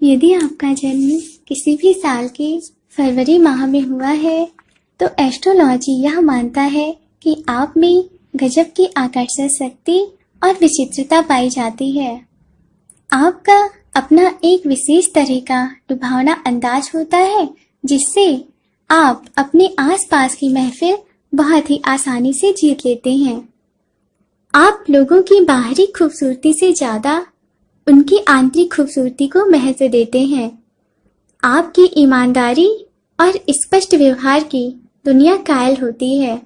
यदि आपका जन्म किसी भी साल के फरवरी माह में हुआ है तो एस्ट्रोलॉजी यह मानता है कि आप में गजब की आकर्षण शक्ति और विचित्रता पाई जाती है। आपका अपना एक विशेष तरह का लुभावना अंदाज होता है जिससे आप अपने आसपास की महफिल बहुत ही आसानी से जीत लेते हैं। आप लोगों की बाहरी खूबसूरती से ज्यादा उनकी आंतरिक खूबसूरती को महत्व देते हैं। आपकी ईमानदारी और स्पष्ट व्यवहार की दुनिया कायल होती है।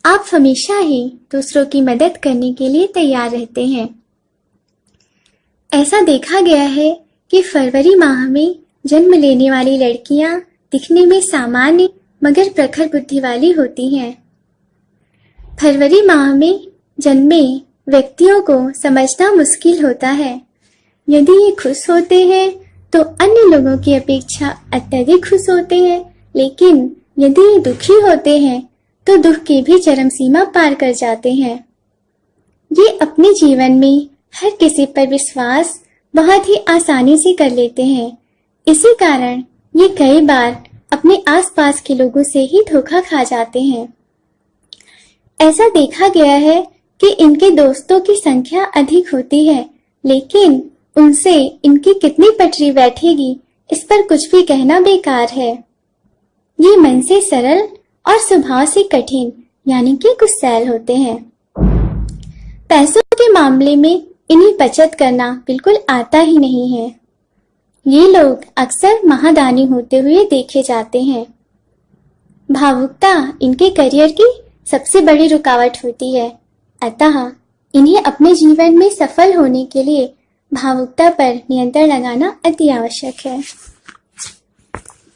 आप हमेशा ही दूसरों की मदद करने के लिए तैयार रहते हैं। ऐसा देखा गया है कि फरवरी माह में जन्म लेने वाली लड़कियां दिखने में सामान्य मगर प्रखर बुद्धि वाली होती हैं। फरवरी माह में जन्मे व्यक्तियों को समझना मुश्किल होता है। यदि ये खुश होते हैं तो अन्य लोगों की अपेक्षा अत्यधिक खुश होते हैं, लेकिन यदि ये दुखी होते हैं तो दुख की भी चरम सीमा पार कर जाते हैं। ये अपने जीवन में हर किसी पर विश्वास बहुत ही आसानी से कर लेते हैं। इसी कारण ये कई बार अपने आसपास के लोगों से ही धोखा खा जाते हैं। ऐसा देखा गया है कि इनके दोस्तों की संख्या अधिक होती है, लेकिन उनसे इनकी कितनी पटरी बैठेगी इस पर कुछ भी कहना बेकार है। ये मन से सरल और स्वभाव से कठिन यानी कि गुस्सैल होते हैं। पैसों के मामले में इन्हें बचत करना बिल्कुल आता ही नहीं है। ये लोग अक्सर महादानी होते हुए देखे जाते हैं। भावुकता इनके करियर की सबसे बड़ी रुकावट होती है, अतः इन्हें अपने जीवन में सफल होने के लिए भावुकता पर नियंत्रण लगाना अति आवश्यक है।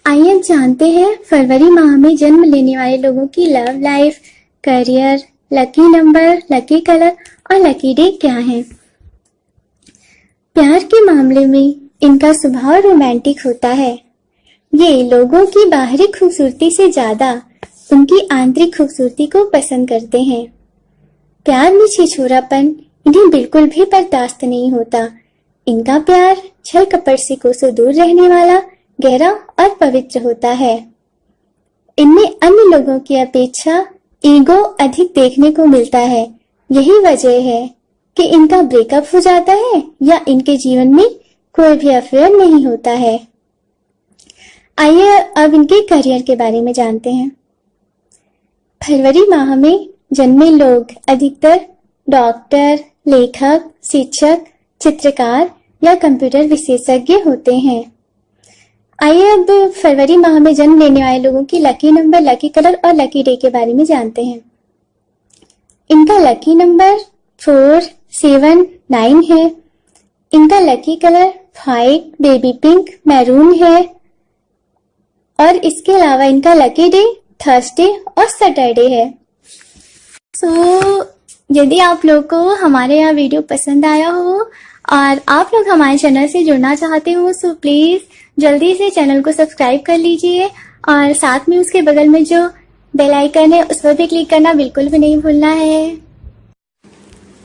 आइए अब जानते हैं फरवरी माह में जन्म लेने वाले लोगों की love life, career, lucky number, lucky colour और लकी डे क्या है। प्यार के मामले में इनका स्वभाव रोमांटिक होता है। ये लोगों की बाहरी खूबसूरती से ज्यादा उनकी आंतरिक खूबसूरती को पसंद करते हैं। प्यार में छिछोरापन इन्हें बिल्कुल भी बर्दाश्त नहीं होता। इनका प्यार छल कपट से कोसों दूर रहने वाला, गहरा और पवित्र होता है। इनमें अन्य लोगों की अपेक्षा ईगो अधिक देखने को मिलता है। यही वजह है कि इनका ब्रेकअप हो जाता है या इनके जीवन में कोई भी अफेयर नहीं होता है। आइए अब इनके करियर के बारे में जानते हैं। फरवरी माह में जन्मे लोग अधिकतर डॉक्टर, लेखक, शिक्षक, चित्रकार या कंप्यूटर विशेषज्ञ होते हैं। आइए अब फरवरी माह में जन्म लेने वाले लोगों की लकी नंबर, लकी कलर और लकी डे के बारे में जानते हैं। इनका लकी नंबर 4, 7, 9 है। इनका lucky colour white, baby pink, maroon है और इसके अलावा इनका लकी डे थर्सडे और सैटरडे है। यदि आप लोग को हमारे यहाँ वीडियो पसंद आया हो और आप लोग हमारे चैनल से जुड़ना चाहते हो तो प्लीज जल्दी से चैनल को सब्सक्राइब कर लीजिए और साथ में उसके बगल में जो बेल आइकन है उस पर भी क्लिक करना बिल्कुल भी नहीं भूलना है।